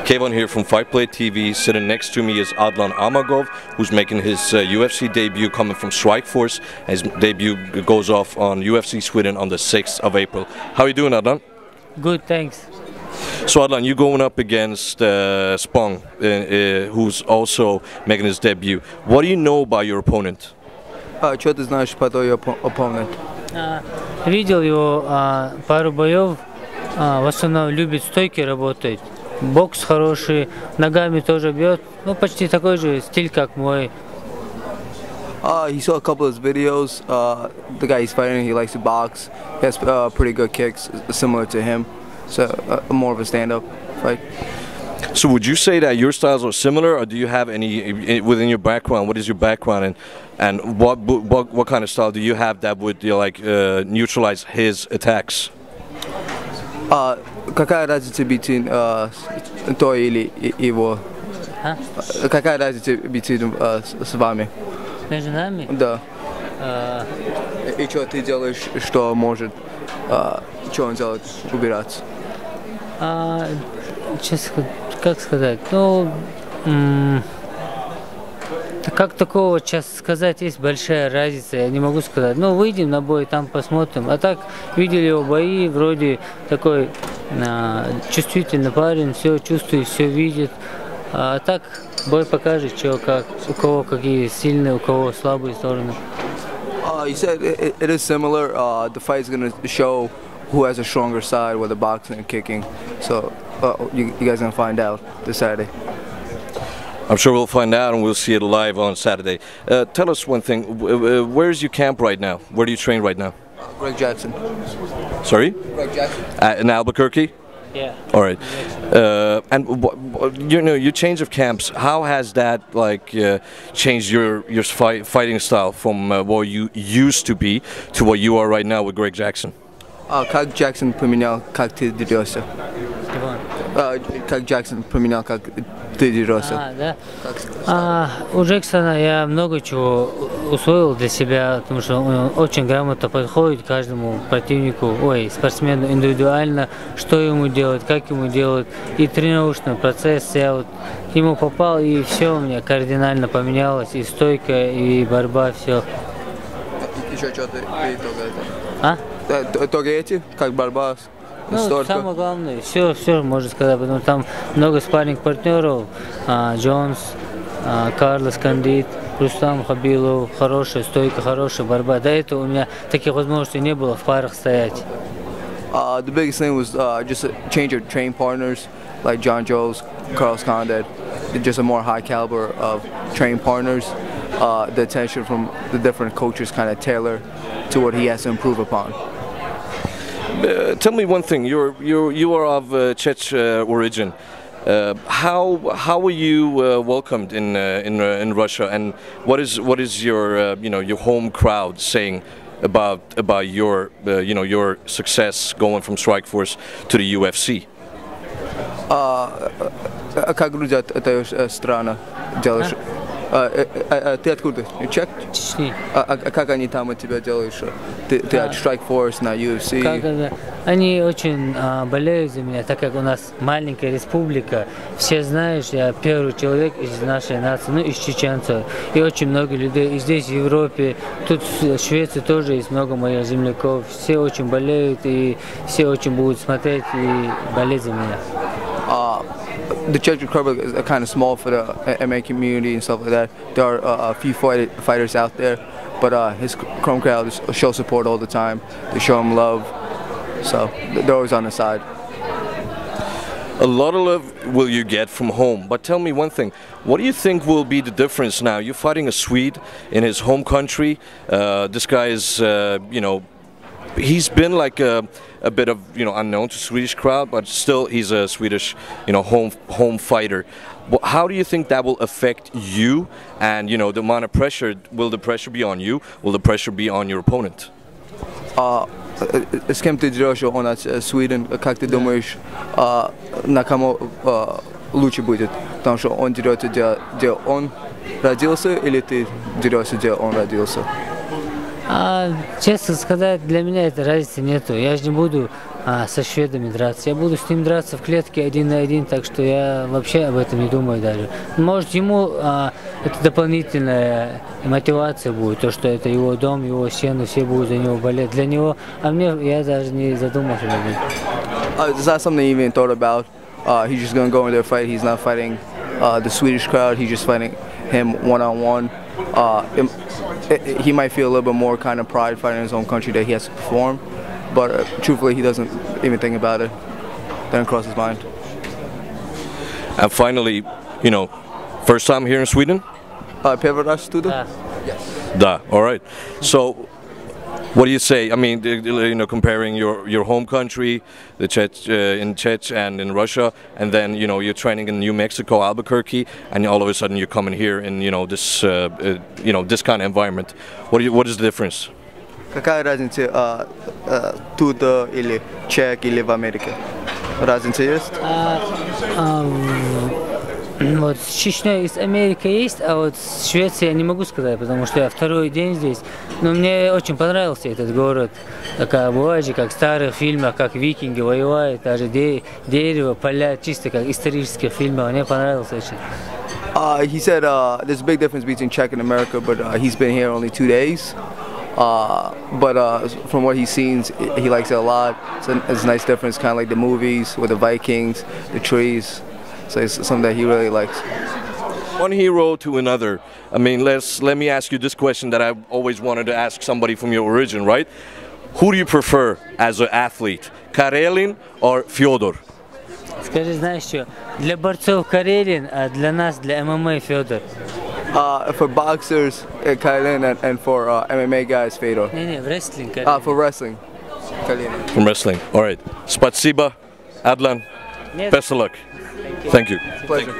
Keyvan here from Fight Play TV. Sitting next to me is Adlan Amagov, who's making his UFC debut coming from Strikeforce. His debut goes off on UFC Sweden on the 6th of April. How are you doing, Adlan? Good, thanks. So Adlan, you're going up against Spång, who's also making his debut. What do you know about your opponent? Что ты знаешь про твой оппонент? Видел его пару боев, в основном любит стойки работать, бокс хороший, ногами тоже бьет, ну почти такой же стиль, как мой. He saw a couple of his videos. The guy he's fighting, he likes to box. He has pretty good kicks, similar to him. So more of a stand-up fight. So would you say that your styles are similar, or do you have any within your background? What is your background, and what kind of style do you have that would neutralize his attacks? Какая разница between той или его? Какая разница between с вами? Между нами? Да. И что ты делаешь, что может, что он делает, убираться? Честно, как сказать, ну, как такого сейчас сказать, есть большая разница, я не могу сказать. Ну, выйдем на бой, там посмотрим. А так, видели его бои, вроде такой чувствительный парень, все чувствует, все видит. А так, бой покажет, что, как, у кого какие сильные, у кого слабые стороны. You said it is similar. The fight is going to show who has a stronger side with the boxing and kicking. So you guys are going to find out this Saturday. I'm sure we'll find out, and we'll see it live on Saturday. Tell us one thing. Where's your camp right now? Where do you train right now? Greg Jackson. Sorry? Greg Jackson. In Albuquerque? Yeah. All right. And you know, your change of camps, how has that changed your fighting style from what you used to be to what you are right now with Greg Jackson? Как Jackson поменял, как ты дерёшься? Как Jackson поменял, как ты дерёшься? Да? У Джексона я много чего усвоил для себя, потому что он очень грамотно подходит к каждому противнику, спортсмену индивидуально, что ему делать, как ему делать. И тренировочный процесс, я вот к нему попал, и все у меня кардинально поменялось, и стойка, и борьба, все. Еще что-то итоги эти, как борьба? Ну, самое главное, все можно сказать, потому что там много спарринг-партнеров, Джонс, Карлос Кандид, Рустам Хабилов, хорошая стойка, хорошая борьба. До этого у меня таких возможностей не было в парах стоять. The biggest thing was just a change of train partners, like John Jones, Carlos Condit, just a more high caliber of train partners. The attention from the different coaches kind of tailor to what he has to improve upon. Tell me one thing. You are of Czech origin. How were you welcomed in Russia, and what is your your home crowd saying about your your success going from Strikeforce to the UFC? Как люди это страна делаешь? Ты откуда? Чех? Чечни. Как они там от тебя делают? Ты от Strikeforce на UFC? Они очень болеют за меня, так как у нас маленькая республика. Все знаешь, я первый человек из нашей нации, ну из чеченцев. И очень много людей. И здесь, в Европе, тут в Швеции тоже есть много моих земляков. Все очень болеют, и все очень будут смотреть и болеть за меня. The Czech Republic is kind of small for the MMA community and stuff like that. There are a few fighters out there, but his home crowd show support all the time. They show him love, so they're always on the side. A lot of love will you get from home, but tell me one thing. What do you think will be the difference now? You're fighting a Swede in his home country. This guy is, he's been like a bit of unknown to Swedish crowd, but still he's a Swedish home fighter. How do you think that will affect you, and the amount of pressure? Will the pressure be on you? Will the pressure be on your opponent? С кем ты дерешься, он от Sweden, как ты думаешь, на кому лучше будет? Потому что он дерется, где он родился, или ты дерешься, где он родился? Честно сказать, для меня этой разницы нету. Я же не буду со шведами драться. Я буду с ним драться в клетке 1 на 1, так что я вообще об этом не думаю даже. Может, ему это дополнительная мотивация будет, то, что это его дом, его сено, все будут за него болеть. Для него, а мне, я даже не задумался об этом. Is that something you even thought about? He's just going to go in there and fight. He's not fighting the Swedish crowd. He's just fighting him one-on-one. He might feel a little bit more kind of pride fighting in his own country that he has to perform. But truthfully, he doesn't even think about it. Doesn't cross his mind. And finally, you know, first time here in Sweden? Первый раз туда? Da. All right. So, what do you say? I mean, you know, comparing your home country, the in Czech and in Russia, and then you know you're training in New Mexico, Albuquerque, and all of a sudden you're coming here in this this kind of environment. What is the difference? Какая разница тут или Чех или в Америке? Разница есть? Вот с Чечней из Америки есть, а вот с Швецией я не могу сказать, потому что я второй день здесь. Но мне очень понравился этот город. Такая бывает же, как в старых фильмах, как викинги воевают, даже дерево, поля, чисто как исторические фильмы. Мне понравился очень. He said there's a big difference between Czech and America, but he's been here only 2 days. But from what he's seen, he likes it a lot. It's a nice difference, kind of like the movies with the Vikings, the trees. So it's something that he really likes. One hero to another. I mean, let me ask you this question that I've always wanted to ask somebody from your origin, right? Who do you prefer as an athlete, Karelin or Fyodor? Скажи, знаешь что, для борцов Карелин, а для нас, для ММА Федор. For boxers, Karelin, and for MMA guys, Fedor. Не, wrestling. For wrestling, Karelin. From wrestling. All right. Spasiba, Adlan. Best of luck. Thank you. Pleasure.